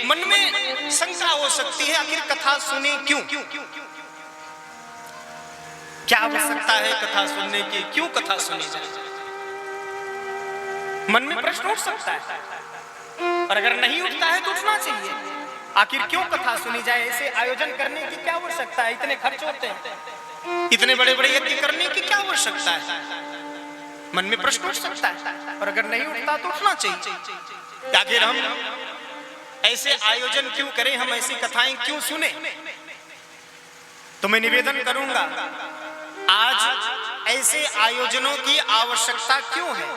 मन में शंका हो सकती है, आखिर कथा सुने क्यों? क्या आवश्यकता है कथा सुनने की? क्यों कथा सुनी जाए? मन में प्रश्न उठ सकता है, और अगर नहीं उठता है तो उठना चाहिए। आखिर क्यों कथा सुनी जाए? ऐसे आयोजन करने की क्या आवश्यकता है? इतने खर्च होते हैं, इतने बड़े बड़े यज्ञ करने की क्या आवश्यकता है? मन में प्रश्न उठ सकता है, और अगर नहीं उठता तो उठना चाहिए। आखिर हम ऐसे आयोजन क्यों करें? हम ऐसी कथाएं क्यों सुने? तो मैं निवेदन करूंगा, आज ऐसे आयोजनों की आवश्यकता क्यों है?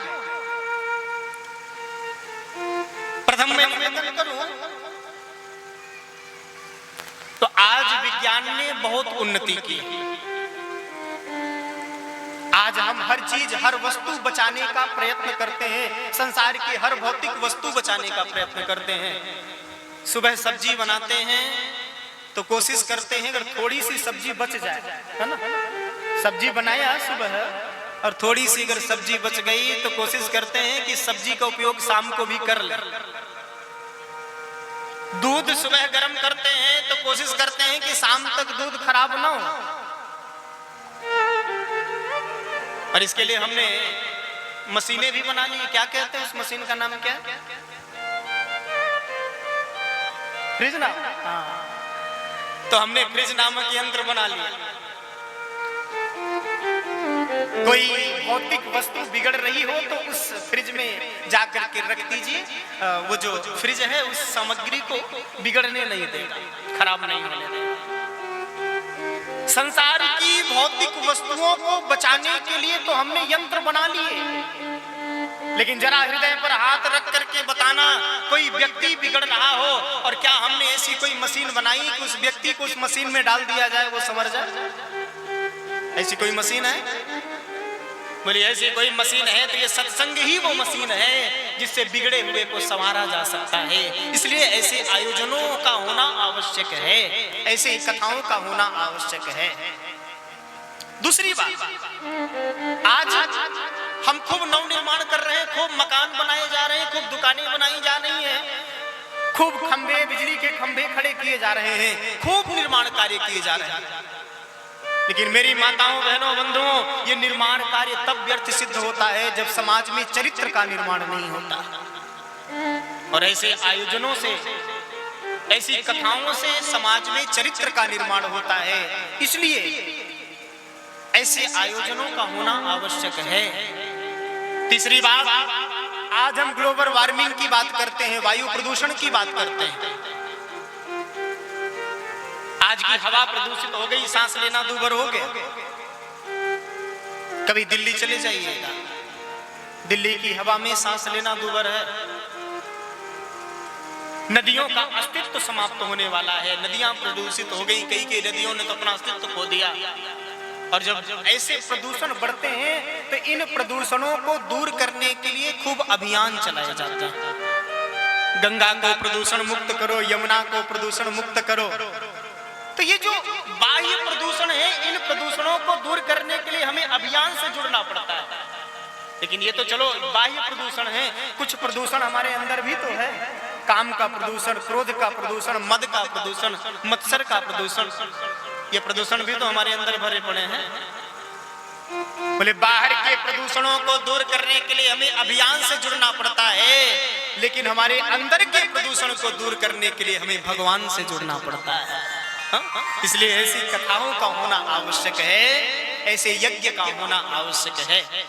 प्रथम मैं निवेदन करूं तो आज विज्ञान ने बहुत उन्नति की। आज हम हर चीज, हर वस्तु बचाने का प्रयत्न करते हैं, संसार की हर भौतिक वस्तु बचाने का प्रयत्न करते हैं। सुबह सब्जी बनाते हैं तो कोशिश करते हैं अगर थोड़ी सी सब्जी बच जाए, है ना? सब्जी बनाया सुबह और थोड़ी सी अगर सब्जी बच गई तो कोशिश करते हैं कि सब्जी का उपयोग शाम को भी कर ले। दूध सुबह गर्म करते हैं तो कोशिश करते हैं कि शाम तक दूध खराब ना हो, और इसके लिए हमने मशीनें भी बना ली। क्या कहते हैं उस मशीन का नाम? क्या? फ्रिज ना? हाँ, तो हमने फ्रिज नामक यंत्र बना लिया। कोई भौतिक वस्तु बिगड़ रही हो तो उस फ्रिज में जाकर के रख दीजिए, वो जो फ्रिज है उस सामग्री को बिगड़ने नहीं देगा, खराब नहीं होने देगा। संसार की भौतिक वस्तुओं को बचाने के लिए तो हमने यंत्र बना लिए, लेकिन जरा हृदय पर हाथ रख करके बताना, कोई व्यक्ति बिगड़ रहा हो और क्या हमने ऐसी कोई मशीन बनाई कि उस व्यक्ति को उस मशीन में डाल दिया जाए, वो संवर जाए? ऐसी कोई मशीन है? बोलिए ऐसी कोई मशीन है तो ये सत्संग ही वो मशीन है जिससे बिगड़े हुए को संवारा जा सकता है। इसलिए ऐसे आयोजनों का होना आवश्यक है, ऐसे कथाओं का होना आवश्यक है। दूसरी बात, आज हम खूब नवनिर्माण कर रहे हैं, खूब मकान बनाए जा रहे हैं, खूब दुकानें बनाई जा रही हैं, खूब खंभे, बिजली के खंभे खड़े किए जा रहे हैं, खूब निर्माण कार्य किए जा रहे हैं। लेकिन मेरी माताओं, बहनों, बंधुओं, ये निर्माण कार्य तब व्यर्थ सिद्ध होता है जब समाज में चरित्र का निर्माण नहीं होता। और ऐसे आयोजनों से, ऐसी कथाओं से समाज में चरित्र का निर्माण होता है। इसलिए ऐसे आयोजनों का होना आवश्यक है। तीसरी बात, आज हम ग्लोबल वार्मिंग की बात करते हैं, वायु प्रदूषण की बात करते हैं। आज की हवा प्रदूषित हो गई, सांस लेना दूभर हो गया। कभी दिल्ली चले जाइएगा, दिल्ली की हवा में सांस लेना दूभर है। नदियों का अस्तित्व समाप्त होने वाला है, नदियां प्रदूषित हो गई, कई नदियों ने तो अपना अस्तित्व खो दिया। और जब ऐसे प्रदूषण बढ़ते हैं तो इन प्रदूषणों को दूर करने के लिए खूब अभियान चलाए जाते हैं। गंगा को प्रदूषण मुक्त करो, यमुना को प्रदूषण मुक्त करो। तो ये जो बाह्य प्रदूषण है, इन प्रदूषणों को दूर करने के लिए हमें अभियान से जुड़ना पड़ता है। लेकिन ये तो चलो बाह्य प्रदूषण है, कुछ प्रदूषण हमारे अंदर भी तो है। काम का प्रदूषण, क्रोध का प्रदूषण, मद का प्रदूषण, मत्सर का प्रदूषण, ये प्रदूषण भी तो हमारे अंदर भरे पड़े हैं। बोले बाहर के प्रदूषणों को दूर करने के लिए हमें अभियान से जुड़ना पड़ता है, लेकिन हमारे अंदर के प्रदूषण को दूर करने के लिए हमें भगवान से जुड़ना पड़ता है। इसलिए ऐसी कथाओं का होना आवश्यक है, ऐसे यज्ञ का होना आवश्यक है।